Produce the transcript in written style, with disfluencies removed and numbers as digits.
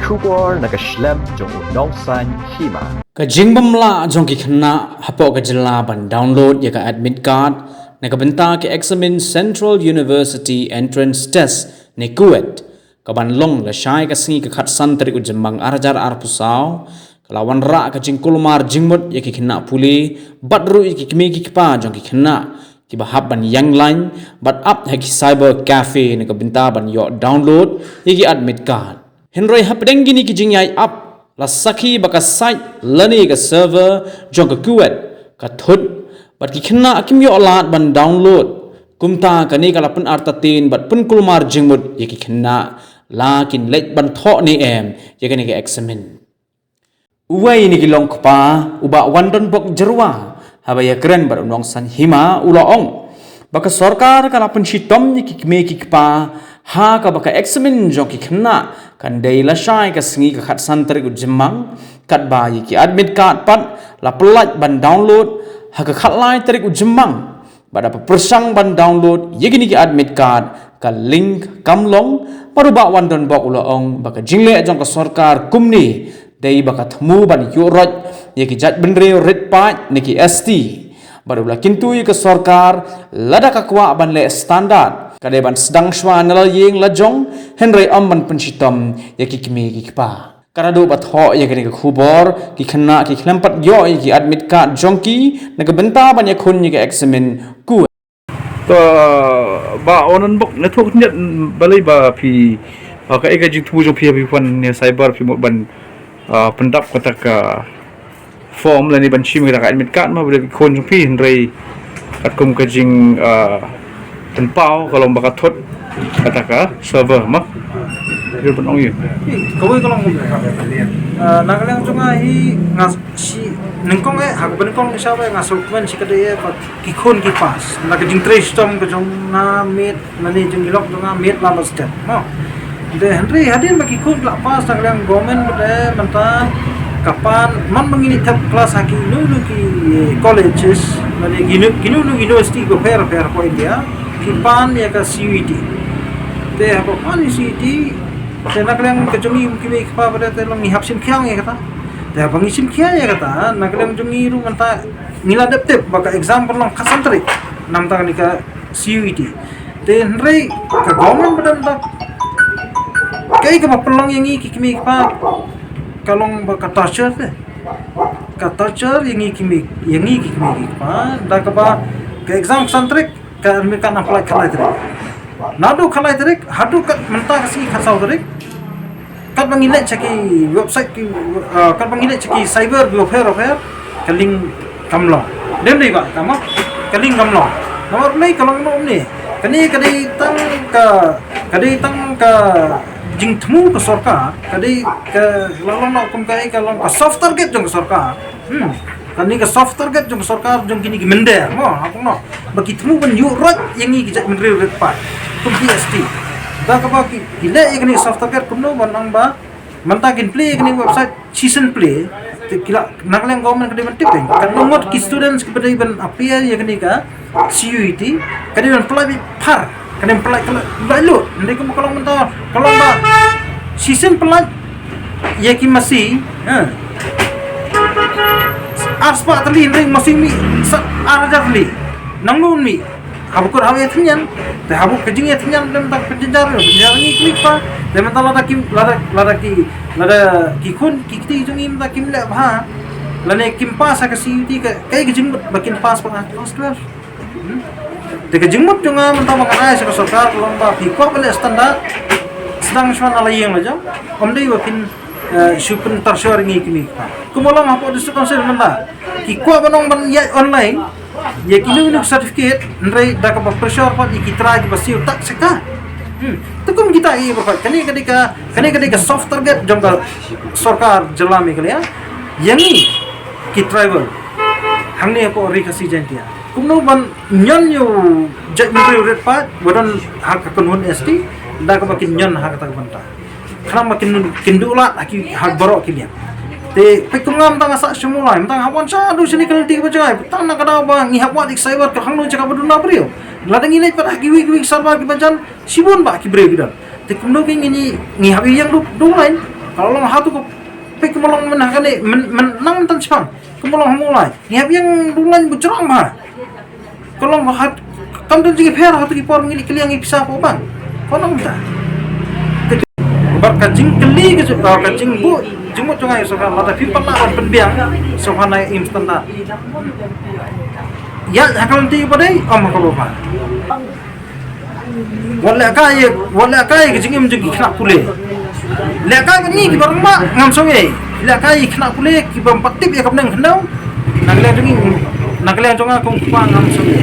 Kubor nakaslem jong unong san hima. Ka jingbam la jong ki khna hapo ka jilla ban download ya ka admit card na ka benta ki examine Central University entrance test ne kuwet ka ban long la shai ka singi ka khat san tari ujamang arjar arpusau kalawan ra ka jingkulmar jingmut ya ki khna puli badru ki kme ki pa jong ki khna ki bahab ban young line but up ha ki cyber cafe ne ka benta ban yo download ya ki admit card henroi hapdeng gini ki jingyai up la sakhi baka site lani ka server jong ka kuwet ka thut bat ki khna akim yo alat ban download kumta kani kala pun artatin bat pun kulmar jingmut ye ki khna lakin lek ban tho ni em ye kani ka examine uwai ni ki long khpa uba wandon bok jerwa haba ya keren bar unong san hima ula ong baka sarkar kala pun shitom ni ki kme ki khpa ha ka baka examine jong ki khna kan dei la shai ka singi ka khat san tari ujamang kat ba yi ki admit card pat la pelat ban download ha ka khat lai tari ujamang bada persang ban download ye gini ki admit card ka link kamlong paru ba wan don bok ulo ong baka jingle jong ka sarkar kumni dei baka thmu ban yurot ye ki jat benre red pat ni ki st baru la kintu ye ka sarkar lada ka kwa ban le standard kadai ban sedang shwa nal yeng lajong henry amban pensitom ya ki kimi ki pa karado bat ho ya ki khubor ki khna ki khlampat yo ki admit card jongki naga benta ban ya khun ni ka examine ku to ba onan bok na thok net balai ba phi ka ega jing thu jong phi fan ne cyber phi mo ban pendap kata ka form la ni ban shim ka admit card ma boleh khun jong phi henry kat kum ka jing tempau kalau bakal thot kata ka server mah dia pun ong ye kau kalau nagalang cuma hi ngas si nengkong hak benengkong siapa ngasuk men si kadai ki khon ki pas nak jing trace tom ke jong na met nani jing lok jong na met la step no de henry hadin bagi khon la pas nagalang government bade menta kapan man mengini tab kelas haki nulu ki colleges nani ginu university go fair po India kipan ya ka CUET te apa pan CUET te nak lang kejungi kimi pa pada te lang ngihap sim khyang ya kata te apa ngisim khyang ya kata nak lang jungi ru nganta ngiladap tep baka exam perlong kasantri nam ta ni ka CUET te nrei ka government badan tak kai ka perlong yang kimi pa kalong baka torture te ka torture yang kimi pa dak ba ka exam kasantri ka mereka nak apply khalai tarik nado khalai tarik hadu kat mentah kasi khasau tarik kat bangilek caki website ki kat bangilek caki cyber warfare kaling kamlo dem dei ba tama kaling kamlo nomor play kalong nom ni kani kadai tang ka jing thmu ka sarkar kadai ka lalong nak kum kai kalong ka soft target jong sarkar kani ka soft target jong sarkar jong kini gimender mo aku no bagi temu ban yurot yang ni kijak menteri repat tum PST da ka ba ki ile kini soft target kumno banang ba mantagin play kini website season play kila nakleng government kadi mentip kan nomor ki students kepada ban appear ya kini ka CUET kadi ban apply par kadi apply kala balu ndai ko kalau mentor kalau ba season apply ya ki masih aspa tali ring masing mi arajar li nangun mi habukur hawe thnyan te habu kejing thnyan dem tak penjar ni klik pa dem ta lada ki khun ki ti jung im ta kim le bha lane kim pa sa ka CUET ka kai kejing bakin pas pa class 12 te kejing mut junga menta mangai sa sarkar lomba pi ko bale standard sedang shwan ala yang aja omdei bakin shupun tersyar ngi kimi kumolang apa disu konser menta ki ko banong ban ya online ya kini unuk certificate ndrai da ka pressure pa ki try ki basi tak seka tukum kita i ba kani kadika soft target jong ka sarkar jalami kali ya yangi ki travel hangni ko ri kasi jantia kumno ban nyon yu jat mi red pa bodan hak ka kunhun ST da ka bakin nyon hak ta banta kham makin kindula aki hak borok kilian te pekungam tang asa semulai tang hawan sa adu sini kan ti bajai tang na kada ba ngihap wa dik cyber ka hangno jaka baduna brio ladang ini pada giwi sarba ki bajan sibun ba ki bre gidan te kumno ki ngini ngihap yang du lain Kalau long hatu ko pe kemolong menah kan menang tan sepang. Kemolong mulai. Ngiap yang bulan bucerang mah. Kalau hat kam dan juga per hatu ki por ngili keliang ipsa ko bang. Kono ta. Bar kajing keli ke kajing bu jumut tungai so kan mata pipa lawan penbiang so kan instan na. Ya hakal ti padai am ko ba. Wala kaya kajing im jugi kena pule. La kaya ni ki barang mak ngam songe. La kaya kena pule ki bam patip ya kapnang hendau. Nagle jungi nagle jonga kong pa ngam songe.